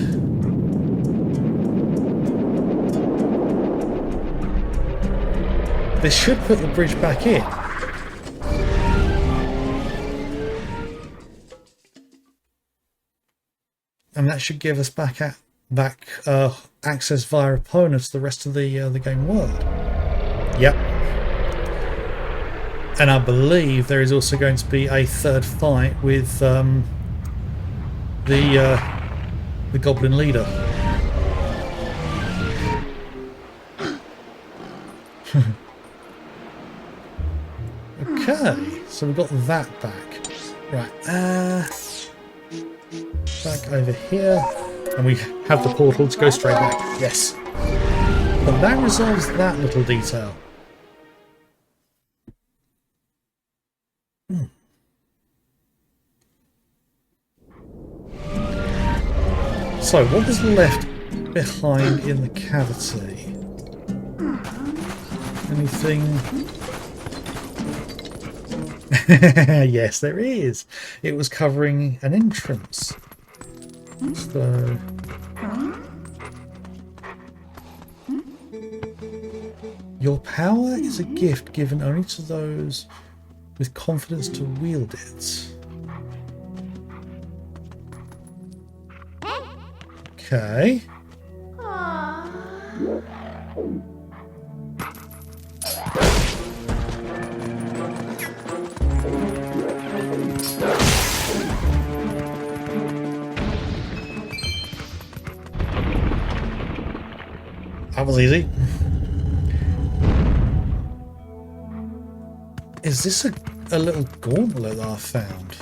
This should put the bridge back in. And that should give us back access via opponents to the rest of the game world. Yep. And I believe there is also going to be a third fight with the Goblin leader. Okay, so we've got that back. Right, back over here. And we have the portal to go straight back. Yes. But that resolves that little detail. So, what was left behind in the cavity? Anything? Yes, there is. It was covering an entrance. So... Your power is a gift given only to those with confidence to wield it. Okay. That was easy. Is this a little gauntlet that I found?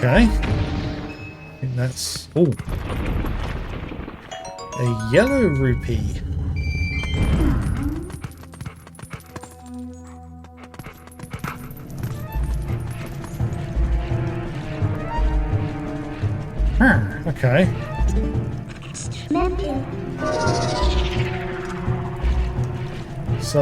Okay. I think that's... Oh. A yellow rupee. Huh, okay. So...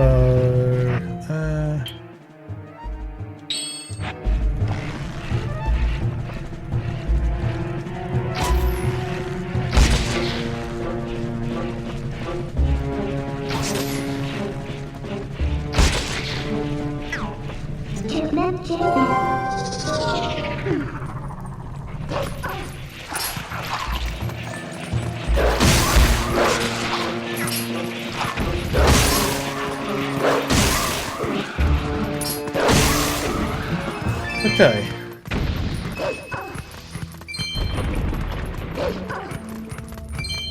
Okay.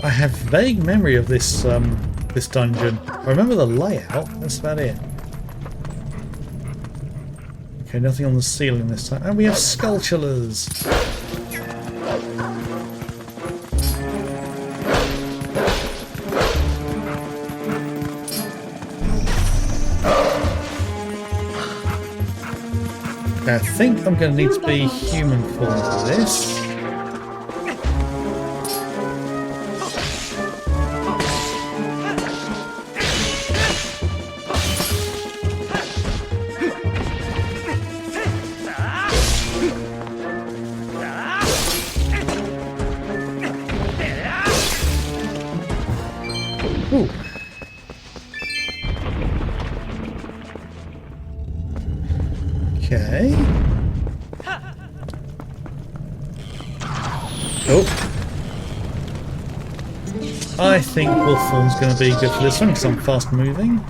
I have vague memory of this this dungeon. I remember the layout. That's about it. Okay, nothing on the ceiling this time. And we have sculptures. I think I'm going to need to be human form for this. Ooh. Okay. Oh. I think wolf form's going to be good for this one because I'm fast moving.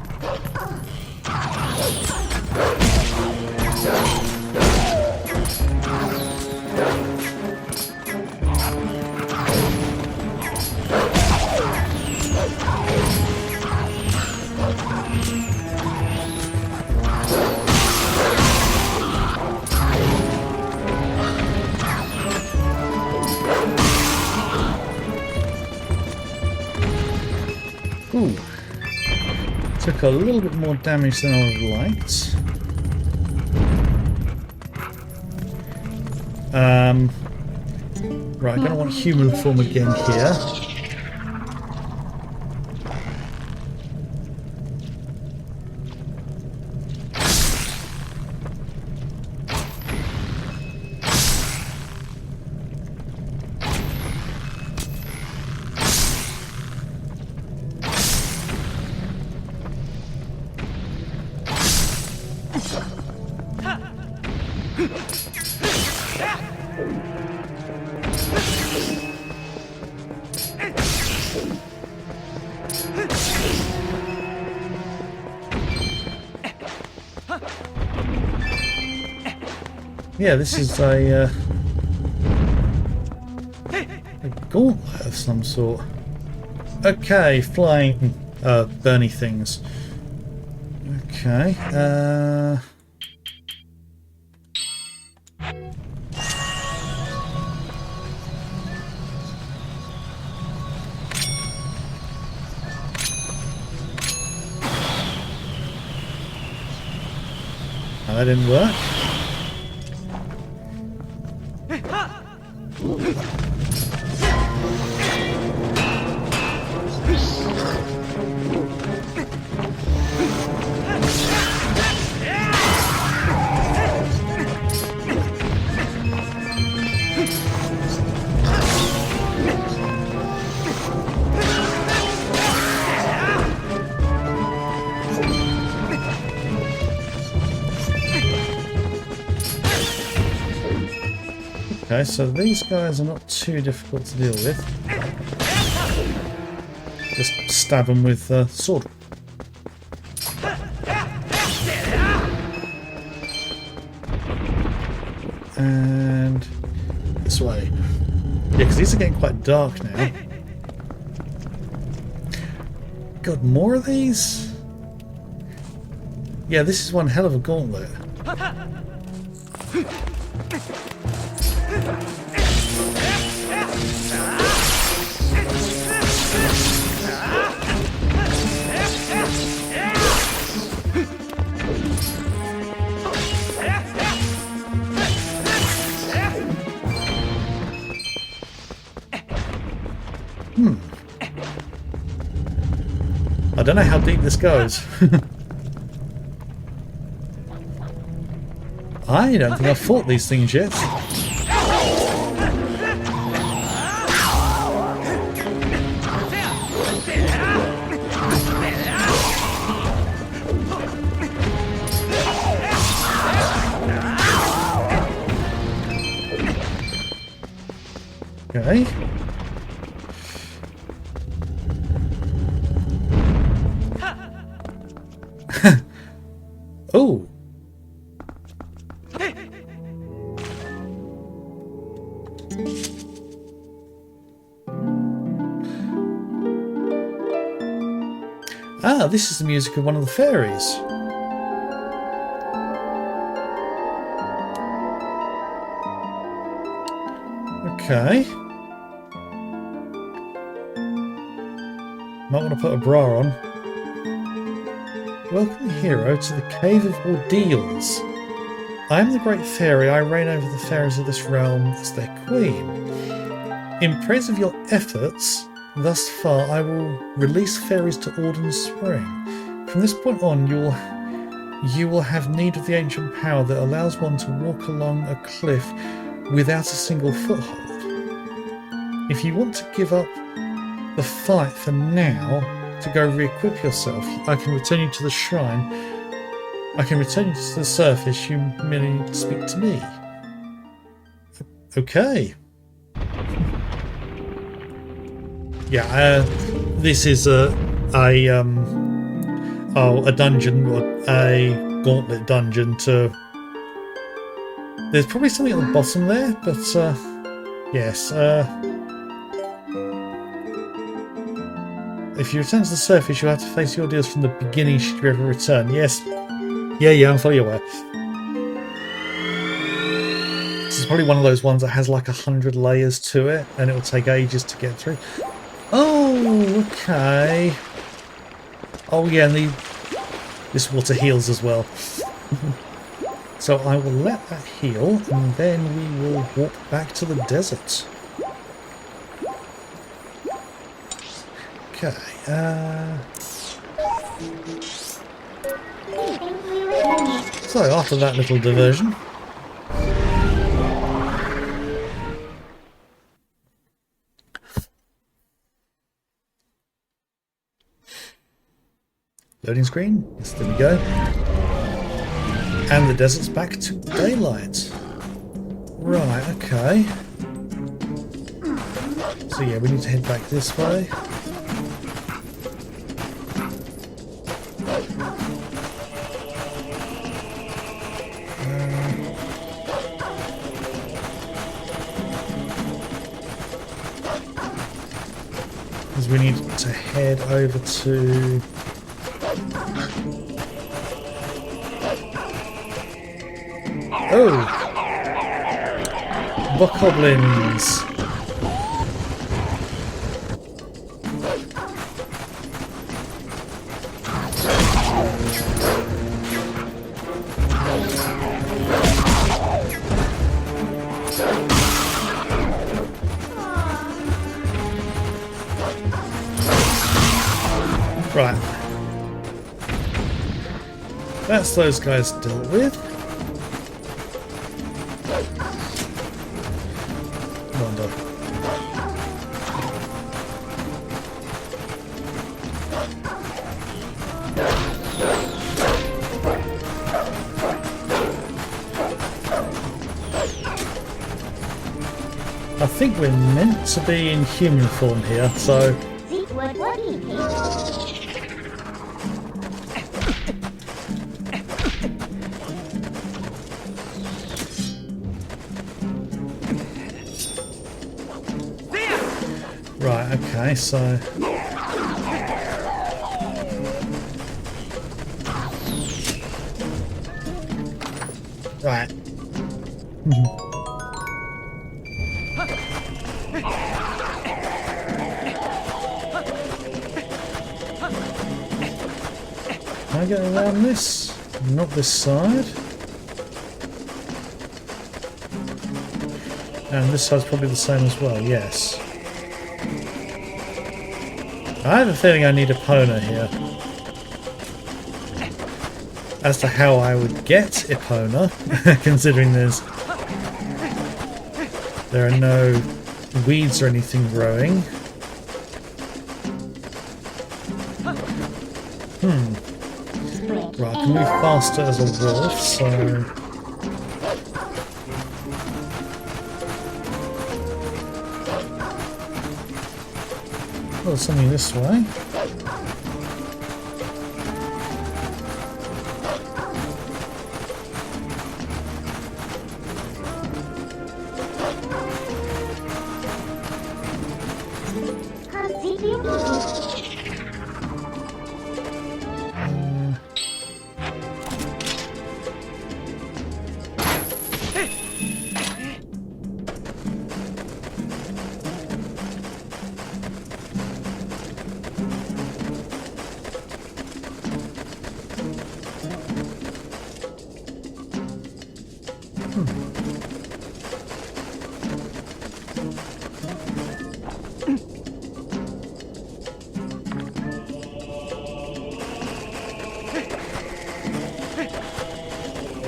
Ooh. Took a little bit more damage than I would have liked. Right, I'm going to want human form again here. Yeah, this is a gauntlet of some sort. Okay, flying, burny things. Okay, that didn't work. Okay, so these guys are not too difficult to deal with. Just stab them with a sword. And this way. Yeah, because these are getting quite dark now. God, more of these? Yeah, this is one hell of a gauntlet. I don't know how deep this goes. I don't think I've fought these things yet. Okay. Oh. Ah, this is the music of one of the fairies. Okay. Might want to put a bra on. Welcome, hero, to the Cave of Ordeals. I am the Great Fairy. I reign over the fairies of this realm as their queen. In praise of your efforts thus far, I will release fairies to Auden Spring. From this point on, you will have need of the ancient power that allows one to walk along a cliff without a single foothold. If you want to give up the fight for now to go re-equip yourself, I can return you to the shrine. I can return you to the surface. You merely need to speak to me. Okay. Yeah, this is a dungeon, or a gauntlet dungeon to... There's probably something at the bottom there, but yes. If you return to the surface, you'll have to face the ordeals from the beginning should you ever return. Yes. Yeah, I'm fully aware. This is probably one of those ones that has like 100 layers to it, and it will take ages to get through. Oh, okay. Oh yeah, and this water heals as well. So I will let that heal, and then we will walk back to the desert. Okay, so after that little diversion, loading screen, yes, there we go, and the desert's back to daylight. Right, okay, so yeah, we need to head back this way. We need to head over to... Oh! Bokoblins! Right. That's those guys dealt with. Come on, dog. I think we're meant to be in human form here, so... Right, okay, so... Right. Can I get around this? Not this side. And this side's probably the same as well, yes. I have a feeling I need a Epona here. As to how I would get Epona, considering there are no weeds or anything growing. Right, I can move faster as a wolf, so... Oh, there's something this way.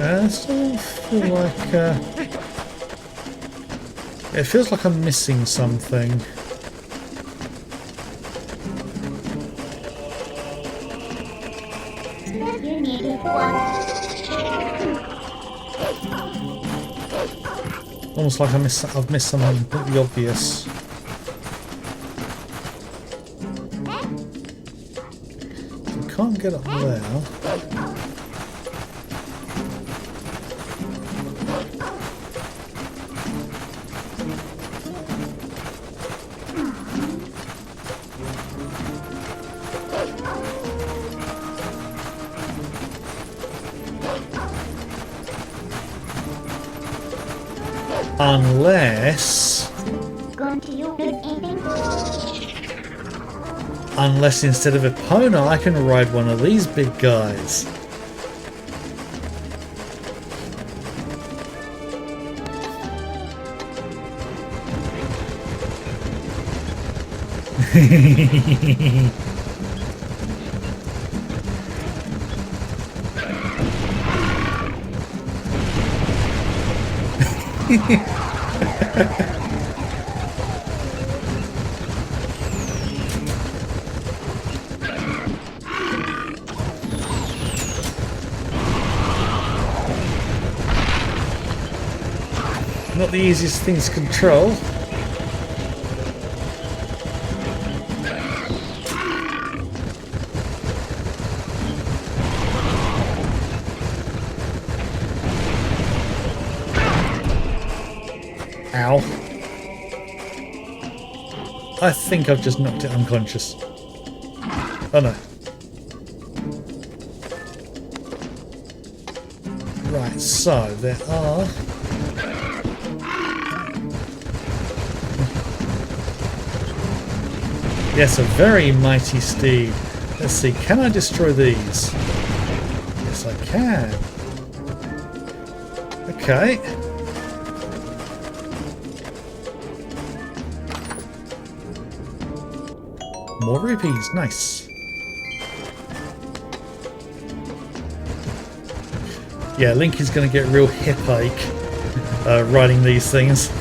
I still feel like it feels like I'm missing something. You needed one. Almost like I've missed something completely obvious. I can't get up there. Unless instead of Epona I can ride one of these big guys. Not the easiest thing to control. Ow. I think I've just knocked it unconscious. Oh no. Right, so there are... Yes, a very mighty steed. Let's see, can I destroy these? Yes, I can. Okay. More rupees, nice. Yeah, Link is going to get real hip ache riding these things.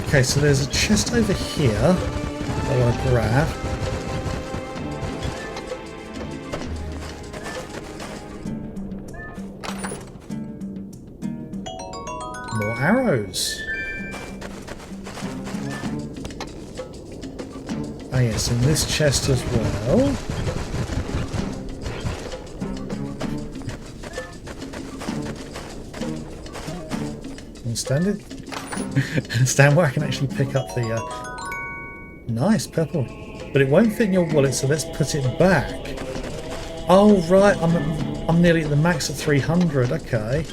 Okay, so there's a chest over here I want to grab. More arrows. Ah yes, in this chest as well. Stand where I can actually pick up the nice purple, but it won't fit in your wallet, so let's put it back. Oh right, I'm nearly at the max at 300. Okay.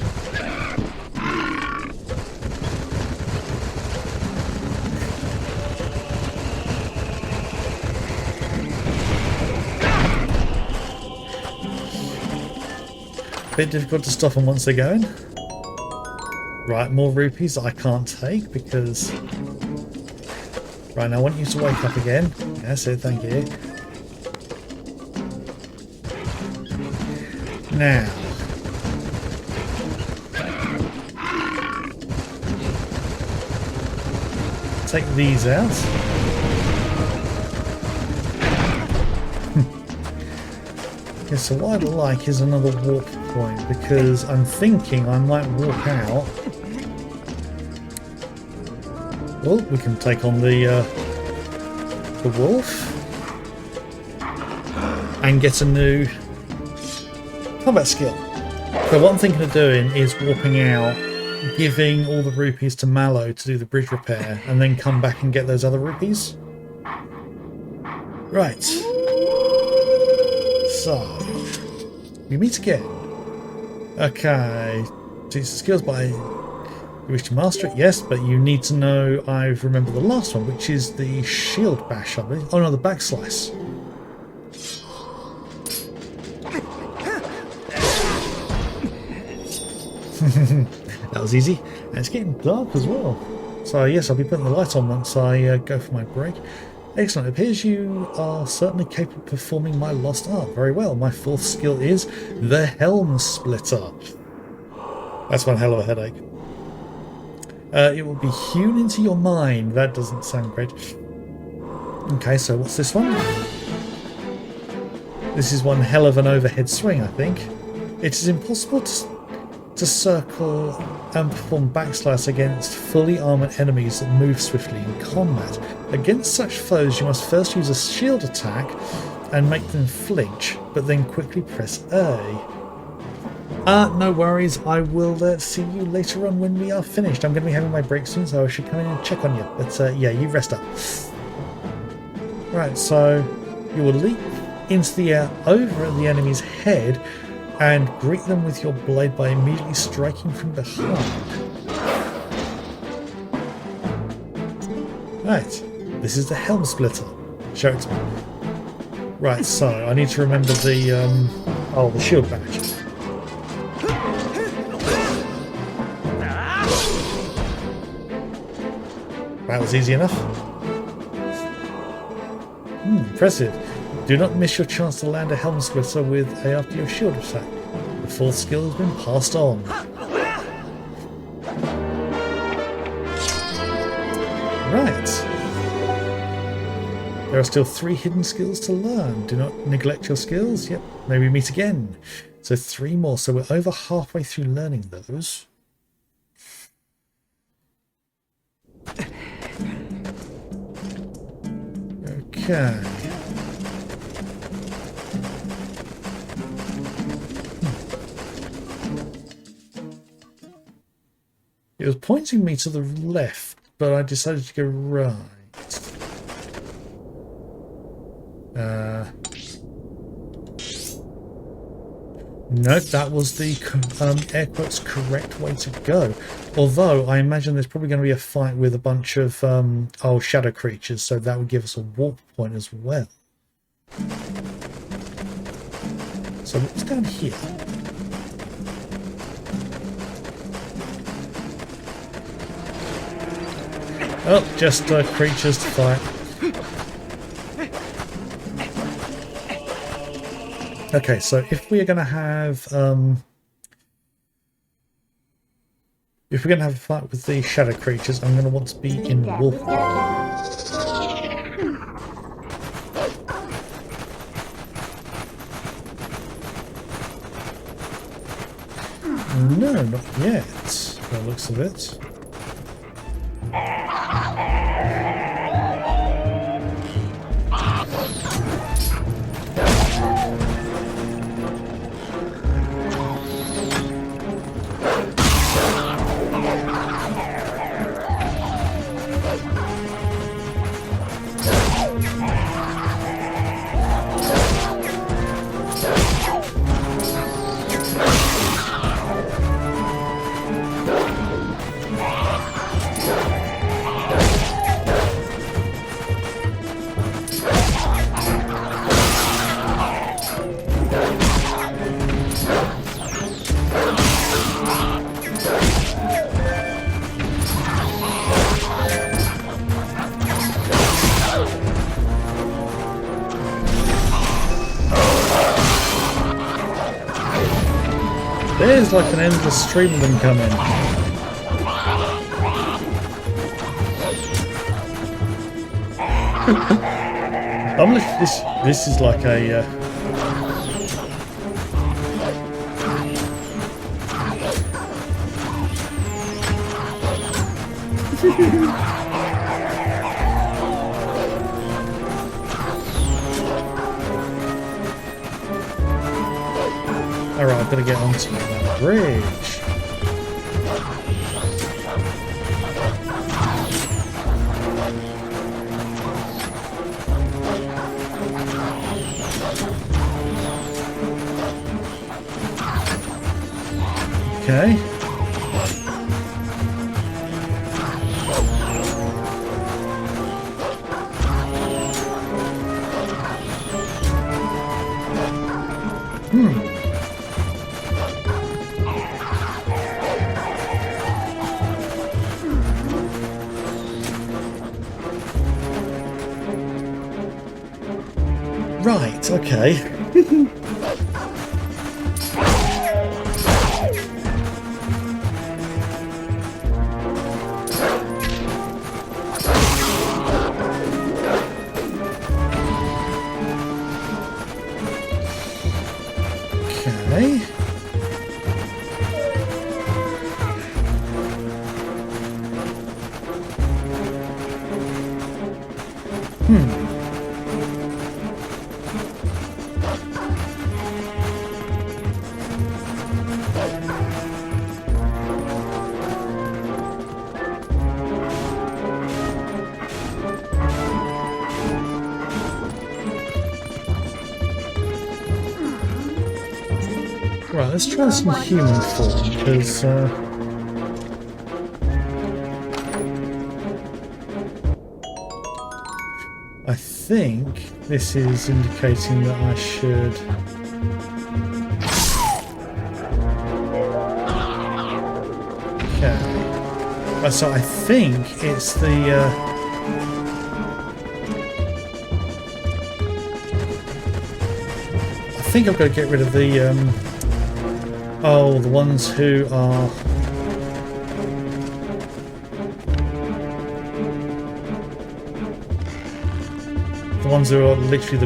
Bit difficult to stop them once they're going. Right, more rupees I can't take because... Right, now I want you to wake up again. That's it, thank you. Now... Take these out. Yeah, so what I'd like is another warp point because I'm thinking I might walk out. Well, we can take on the the wolf and get a new combat skill. So what I'm thinking of doing is warping out, giving all the rupees to Mallow to do the bridge repair, and then come back and get those other rupees. Right. So, we meet again. Okay. Teach the skills by... You wish to master it? Yes, but you need to know I've remembered the last one, which is the shield bash, I believe. Oh no, the back slice. That was easy. And it's getting dark as well. So yes, I'll be putting the light on once I go for my break. Excellent. It appears you are certainly capable of performing my lost art. Very well. My fourth skill is the Helm Splitter. That's one hell of a headache. It will be hewn into your mind. That doesn't sound great. Okay, so what's this one? This is one hell of an overhead swing, I think. It is impossible to circle and perform backslice against fully armoured enemies that move swiftly in combat. Against such foes, you must first use a shield attack and make them flinch, but then quickly press A. No worries, I will see you later on when we are finished. I'm going to be having my break soon, so I should come in and check on you. But yeah, you rest up. Right, so you will leap into the air over the enemy's head and greet them with your blade by immediately striking from behind. Right, this is the Helm Splitter. Show it to me. Right, so I need to remember the the shield badge. That was easy enough. Impressive. Do not miss your chance to land a Helm Splitter with A after your shield attack. The fourth skill has been passed on. Right. There are still 3 hidden skills to learn. Do not neglect your skills. Yep, maybe we meet again. So 3 more. So we're over halfway through learning those. Okay. It was pointing me to the left, but I decided to go right. Nope, that was the air quotes correct way to go. Although I imagine there's probably going to be a fight with a bunch of shadow creatures, so that would give us a warp point as well. So what's down here? Oh, just creatures to fight. Okay, so if we are going to have a fight with the shadow creatures, I'm going to want to be in wolf. No, not yet. By the looks of it. There's like an endless stream of them coming. I'm looking, this is like a Alright, I've got to get onto that bridge. Okay. Right, okay. Okay. Right, let's try some human form, because I think this is indicating that I should... Okay. Right, so I think it's the... I think I've got to get rid of the... Oh, the ones who are... The ones who are literally the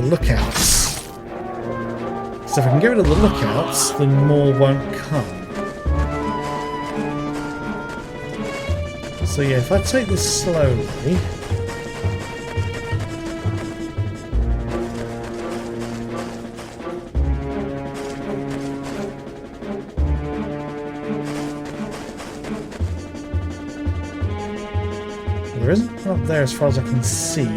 lookouts. So if I can get rid of the lookouts, then more won't come. So yeah, if I take this slowly... There isn't one up there as far as I can see.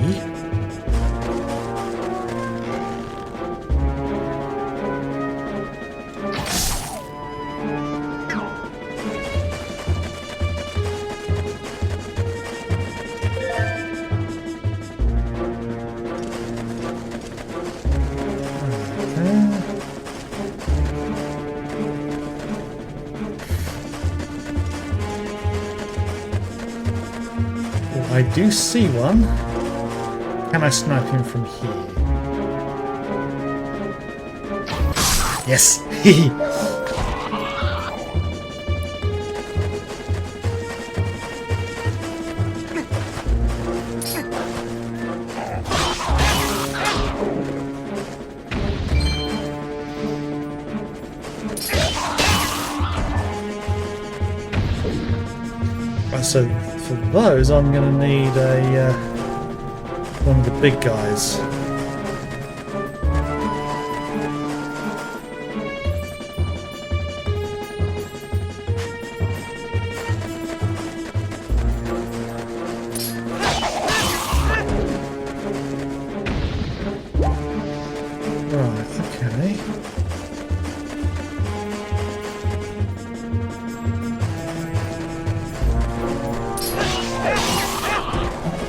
I do see one. Can I snipe him from here? Yes! Right, so for those, I'm going to need a one of the big guys. Right, okay.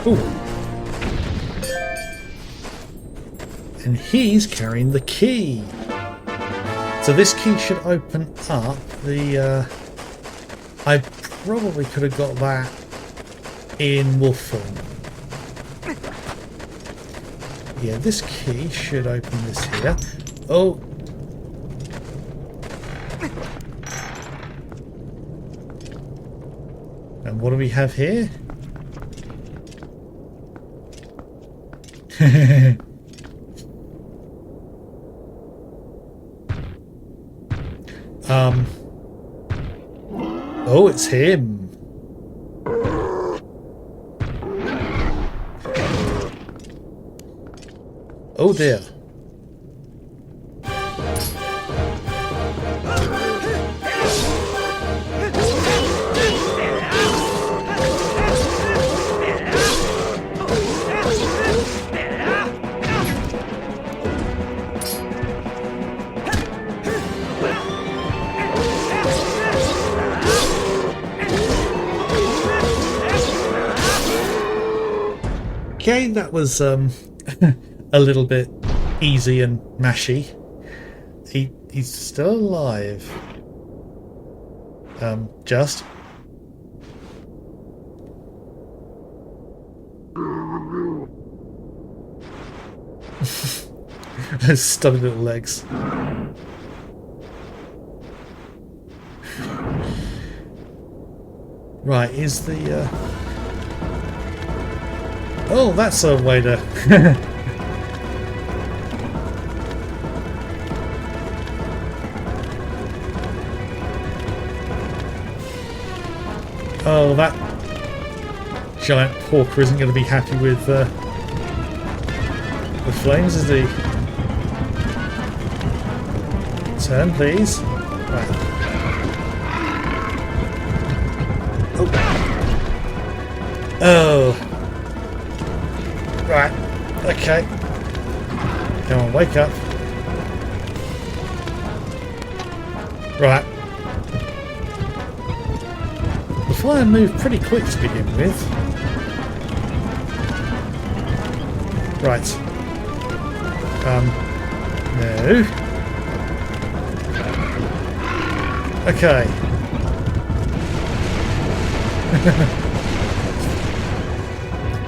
Ooh. And he's carrying the key. So this key should open up the... I probably could have got that in wolf form. Yeah, this key should open this here. Oh! And what do we have here? Oh, it's him. Oh dear. Okay, that was a little bit easy and mashy. He's still alive. Just. Those stubby little legs. Right, is the... Oh, that's a way to... Oh, that giant porker isn't going to be happy with the flames, is he? Turn, please. Right. Oh. Oh. Right. Okay. Come on, wake up. Right. The fire moved pretty quick to begin with. Right. No. Okay.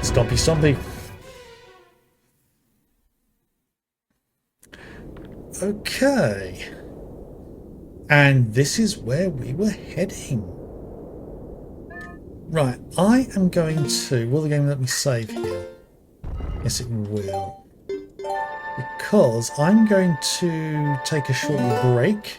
Stompy, stompy. Okay. And this is where we were heading. Right, I am going to... Will the game let me save here? Yes, it will. Because I'm going to take a short break.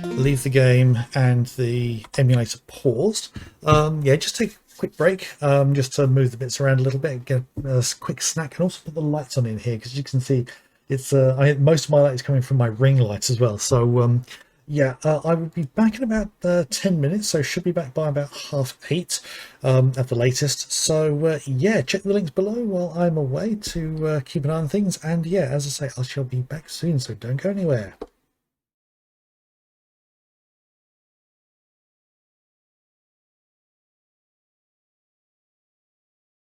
Leave the game and the emulator paused. Yeah, just take a quick break, just to move the bits around a little bit, get a quick snack, and also put the lights on in here, because you can see it's most of my light is coming from my ring lights as well. So yeah, I will be back in about 10 minutes, so should be back by about 8:30 at the latest. So yeah, check the links below while I'm away to keep an eye on things, and yeah, as I say, I shall be back soon, so don't go anywhere.